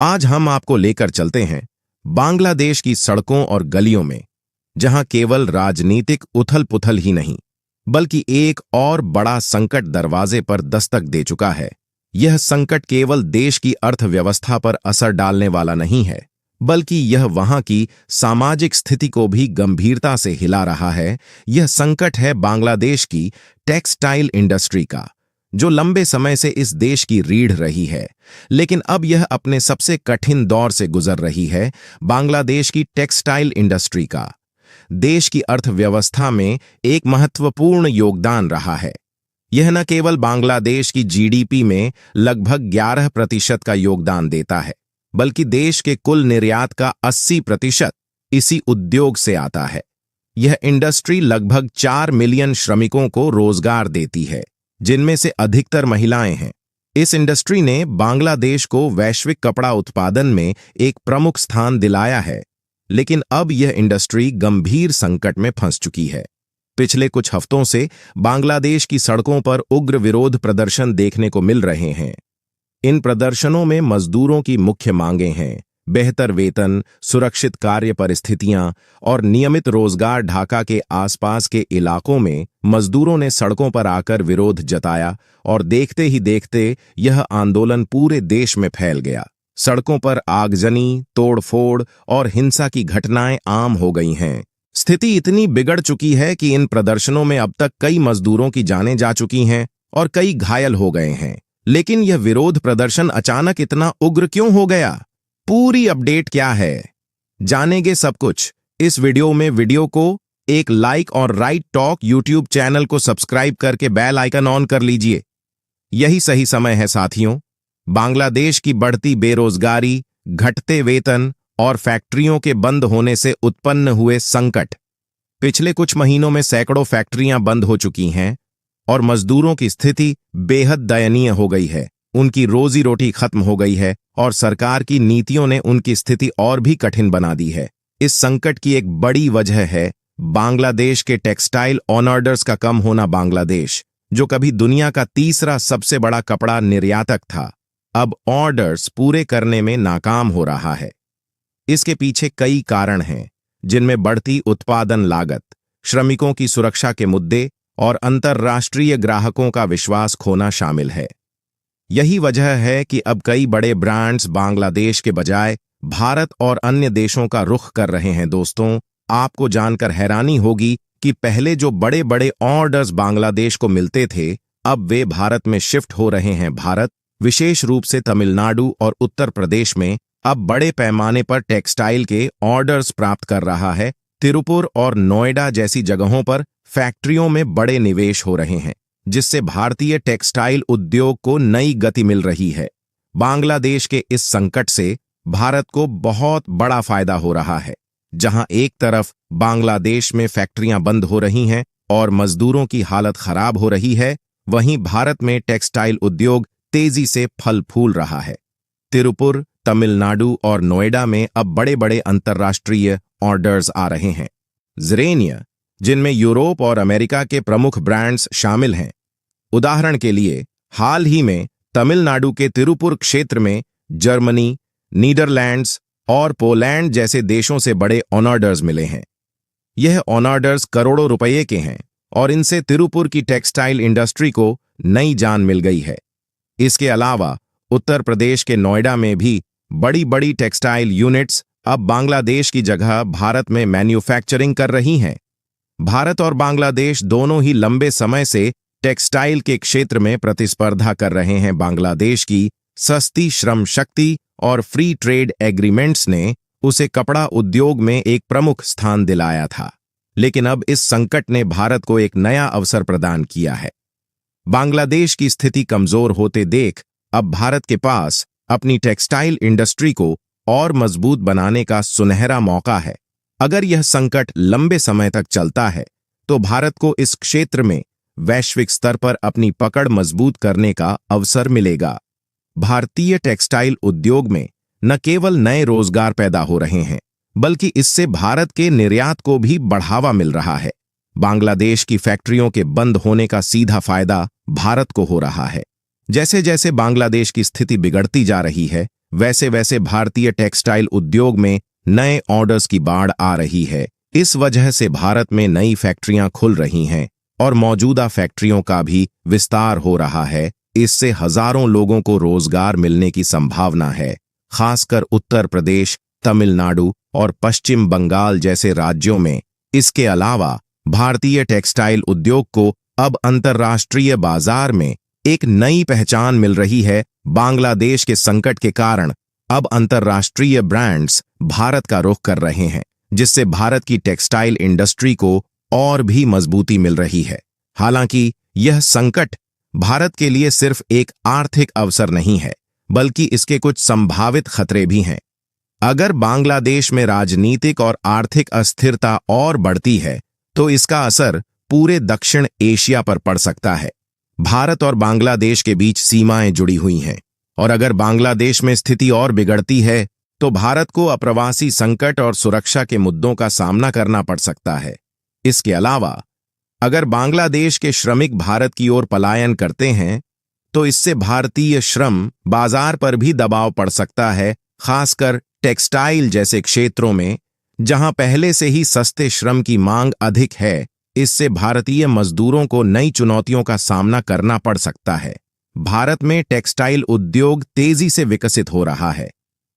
आज हम आपको लेकर चलते हैं बांग्लादेश की सड़कों और गलियों में, जहां केवल राजनीतिक उथल-पुथल ही नहीं, बल्कि एक और बड़ा संकट दरवाजे पर दस्तक दे चुका है। यह संकट केवल देश की अर्थव्यवस्था पर असर डालने वाला नहीं है, बल्कि यह वहां की सामाजिक स्थिति को भी गंभीरता से हिला रहा है। यह संकट है बांग्लादेश की टेक्सटाइल इंडस्ट्री का, जो लंबे समय से इस देश की रीढ़ रही है, लेकिन अब यह अपने सबसे कठिन दौर से गुजर रही है। बांग्लादेश की टेक्सटाइल इंडस्ट्री का देश की अर्थव्यवस्था में एक महत्वपूर्ण योगदान रहा है। यह न केवल बांग्लादेश की जीडीपी में लगभग 11% का योगदान देता है, बल्कि देश के कुल निर्यात का 80% इसी उद्योग से आता है। यह इंडस्ट्री लगभग 4 मिलियन श्रमिकों को रोजगार देती है, जिनमें से अधिकतर महिलाएं हैं। इस इंडस्ट्री ने बांग्लादेश को वैश्विक कपड़ा उत्पादन में एक प्रमुख स्थान दिलाया है, लेकिन अब यह इंडस्ट्री गंभीर संकट में फंस चुकी है। पिछले कुछ हफ्तों से बांग्लादेश की सड़कों पर उग्र विरोध प्रदर्शन देखने को मिल रहे हैं। इन प्रदर्शनों में मजदूरों की मुख्य मांगें हैं बेहतर वेतन, सुरक्षित कार्य परिस्थितियां और नियमित रोजगार। ढाका के आसपास के इलाकों में मजदूरों ने सड़कों पर आकर विरोध जताया और देखते ही देखते यह आंदोलन पूरे देश में फैल गया। सड़कों पर आगजनी, तोड़फोड़ और हिंसा की घटनाएं आम हो गई हैं। स्थिति इतनी बिगड़ चुकी है कि इन प्रदर्शनों में अब तक कई मजदूरों की जानें जा चुकी हैं और कई घायल हो गए हैं। लेकिन यह विरोध प्रदर्शन अचानक इतना उग्र क्यों हो गया? पूरी अपडेट क्या है, जानेंगे सब कुछ इस वीडियो में। वीडियो को एक लाइक और राइट टॉक यूट्यूब चैनल को सब्सक्राइब करके बेल आइकन ऑन कर लीजिए। यही सही समय है साथियों। बांग्लादेश की बढ़ती बेरोजगारी, घटते वेतन और फैक्ट्रियों के बंद होने से उत्पन्न हुए संकट। पिछले कुछ महीनों में सैकड़ों फैक्ट्रियां बंद हो चुकी हैं और मजदूरों की स्थिति बेहद दयनीय हो गई है। उनकी रोजी रोटी खत्म हो गई है और सरकार की नीतियों ने उनकी स्थिति और भी कठिन बना दी है। इस संकट की एक बड़ी वजह है बांग्लादेश के टेक्सटाइल ऑर्डर्स का कम होना। बांग्लादेश, जो कभी दुनिया का तीसरा सबसे बड़ा कपड़ा निर्यातक था, अब ऑर्डर्स पूरे करने में नाकाम हो रहा है। इसके पीछे कई कारण हैं, जिनमें बढ़ती उत्पादन लागत, श्रमिकों की सुरक्षा के मुद्दे और अंतर्राष्ट्रीय ग्राहकों का विश्वास खोना शामिल है। यही वजह है कि अब कई बड़े ब्रांड्स बांग्लादेश के बजाय भारत और अन्य देशों का रुख कर रहे हैं। दोस्तों, आपको जानकर हैरानी होगी कि पहले जो बड़े बड़े ऑर्डर्स बांग्लादेश को मिलते थे, अब वे भारत में शिफ्ट हो रहे हैं। भारत, विशेष रूप से तमिलनाडु और उत्तर प्रदेश में, अब बड़े पैमाने पर टेक्सटाइल के ऑर्डर्स प्राप्त कर रहा है। तिरुपुर और नोएडा जैसी जगहों पर फैक्ट्रियों में बड़े निवेश हो रहे हैं, जिससे भारतीय टेक्सटाइल उद्योग को नई गति मिल रही है। बांग्लादेश के इस संकट से भारत को बहुत बड़ा फायदा हो रहा है। जहां एक तरफ बांग्लादेश में फैक्ट्रियां बंद हो रही हैं और मजदूरों की हालत खराब हो रही है, वहीं भारत में टेक्सटाइल उद्योग तेजी से फल फूल रहा है। तिरुपुर, तमिलनाडु और नोएडा में अब बड़े बड़े अंतर्राष्ट्रीय ऑर्डर्स आ रहे हैं। ज़रेनिया, जिनमें यूरोप और अमेरिका के प्रमुख ब्रांड्स शामिल हैं। उदाहरण के लिए, हाल ही में तमिलनाडु के तिरुपुर क्षेत्र में जर्मनी, नीदरलैंड्स और पोलैंड जैसे देशों से बड़े ऑर्डर्स मिले हैं। यह ऑर्डर्स करोड़ों रुपये के हैं और इनसे तिरुपुर की टेक्सटाइल इंडस्ट्री को नई जान मिल गई है। इसके अलावा उत्तर प्रदेश के नोएडा में भी बड़ी बड़ी टेक्सटाइल यूनिट्स अब बांग्लादेश की जगह भारत में मैन्युफैक्चरिंग कर रही हैं। भारत और बांग्लादेश दोनों ही लंबे समय से टेक्सटाइल के क्षेत्र में प्रतिस्पर्धा कर रहे हैं। बांग्लादेश की सस्ती श्रम शक्ति और फ्री ट्रेड एग्रीमेंट्स ने उसे कपड़ा उद्योग में एक प्रमुख स्थान दिलाया था, लेकिन अब इस संकट ने भारत को एक नया अवसर प्रदान किया है। बांग्लादेश की स्थिति कमजोर होते देख अब भारत के पास अपनी टेक्सटाइल इंडस्ट्री को और मजबूत बनाने का सुनहरा मौका है। अगर यह संकट लंबे समय तक चलता है, तो भारत को इस क्षेत्र में वैश्विक स्तर पर अपनी पकड़ मजबूत करने का अवसर मिलेगा। भारतीय टेक्सटाइल उद्योग में न केवल नए रोजगार पैदा हो रहे हैं, बल्कि इससे भारत के निर्यात को भी बढ़ावा मिल रहा है। बांग्लादेश की फैक्ट्रियों के बंद होने का सीधा फायदा भारत को हो रहा है। जैसे जैसे बांग्लादेश की स्थिति बिगड़ती जा रही है, वैसे वैसे भारतीय टेक्सटाइल उद्योग में नए ऑर्डर्स की बाढ़ आ रही है। इस वजह से भारत में नई फैक्ट्रियां खुल रही हैं और मौजूदा फैक्ट्रियों का भी विस्तार हो रहा है। इससे हजारों लोगों को रोजगार मिलने की संभावना है, खासकर उत्तर प्रदेश, तमिलनाडु और पश्चिम बंगाल जैसे राज्यों में। इसके अलावा भारतीय टेक्सटाइल उद्योग को अब अंतर्राष्ट्रीय बाजार में एक नई पहचान मिल रही है। बांग्लादेश के संकट के कारण अब अंतर्राष्ट्रीय ब्रांड्स भारत का रुख कर रहे हैं, जिससे भारत की टेक्सटाइल इंडस्ट्री को और भी मजबूती मिल रही है। हालांकि यह संकट भारत के लिए सिर्फ एक आर्थिक अवसर नहीं है, बल्कि इसके कुछ संभावित खतरे भी हैं। अगर बांग्लादेश में राजनीतिक और आर्थिक अस्थिरता और बढ़ती है, तो इसका असर पूरे दक्षिण एशिया पर पड़ सकता है। भारत और बांग्लादेश के बीच सीमाएं जुड़ी हुई हैं, और अगर बांग्लादेश में स्थिति और बिगड़ती है, तो भारत को अप्रवासी संकट और सुरक्षा के मुद्दों का सामना करना पड़ सकता है। इसके अलावा अगर बांग्लादेश के श्रमिक भारत की ओर पलायन करते हैं, तो इससे भारतीय श्रम बाजार पर भी दबाव पड़ सकता है, खासकर टेक्सटाइल जैसे क्षेत्रों में, जहां पहले से ही सस्ते श्रम की मांग अधिक है। इससे भारतीय मजदूरों को नई चुनौतियों का सामना करना पड़ सकता है। भारत में टेक्सटाइल उद्योग तेजी से विकसित हो रहा है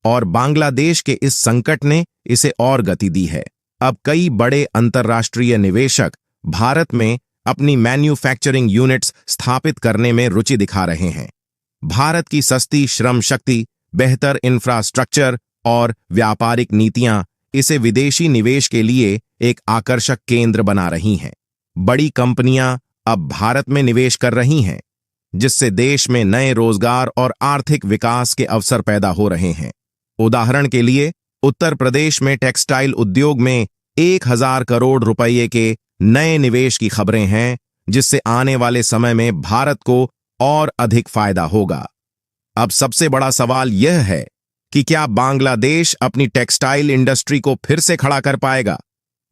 और बांग्लादेश के इस संकट ने इसे और गति दी है। अब कई बड़े अंतर्राष्ट्रीय निवेशक भारत में अपनी मैन्युफैक्चरिंग यूनिट्स स्थापित करने में रुचि दिखा रहे हैं। भारत की सस्ती श्रम शक्ति, बेहतर इंफ्रास्ट्रक्चर और व्यापारिक नीतियां इसे विदेशी निवेश के लिए एक आकर्षक केंद्र बना रही हैं। बड़ी कंपनियां अब भारत में निवेश कर रही हैं, जिससे देश में नए रोजगार और आर्थिक विकास के अवसर पैदा हो रहे हैं। उदाहरण के लिए, उत्तर प्रदेश में टेक्सटाइल उद्योग में 1000 करोड़ रुपये के नए निवेश की खबरें हैं, जिससे आने वाले समय में भारत को और अधिक फायदा होगा। अब सबसे बड़ा सवाल यह है कि क्या बांग्लादेश अपनी टेक्सटाइल इंडस्ट्री को फिर से खड़ा कर पाएगा,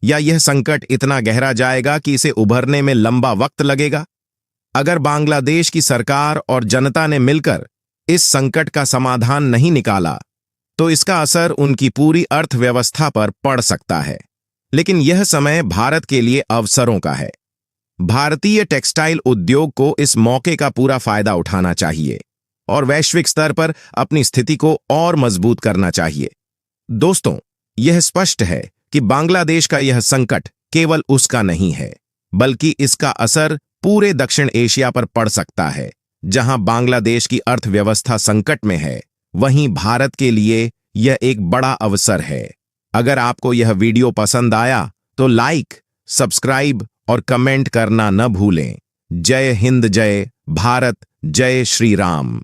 या यह संकट इतना गहरा जाएगा कि इसे उभरने में लंबा वक्त लगेगा? अगर बांग्लादेश की सरकार और जनता ने मिलकर इस संकट का समाधान नहीं निकाला, तो इसका असर उनकी पूरी अर्थव्यवस्था पर पड़ सकता है। लेकिन यह समय भारत के लिए अवसरों का है। भारतीय टेक्सटाइल उद्योग को इस मौके का पूरा फायदा उठाना चाहिए और वैश्विक स्तर पर अपनी स्थिति को और मजबूत करना चाहिए। दोस्तों, यह स्पष्ट है कि बांग्लादेश का यह संकट केवल उसका नहीं है, बल्कि इसका असर पूरे दक्षिण एशिया पर पड़ सकता है। जहां बांग्लादेश की अर्थव्यवस्था संकट में है, वहीं भारत के लिए यह एक बड़ा अवसर है। अगर आपको यह वीडियो पसंद आया तो लाइक, सब्सक्राइब और कमेंट करना न भूलें। जय हिंद, जय भारत, जय श्री राम।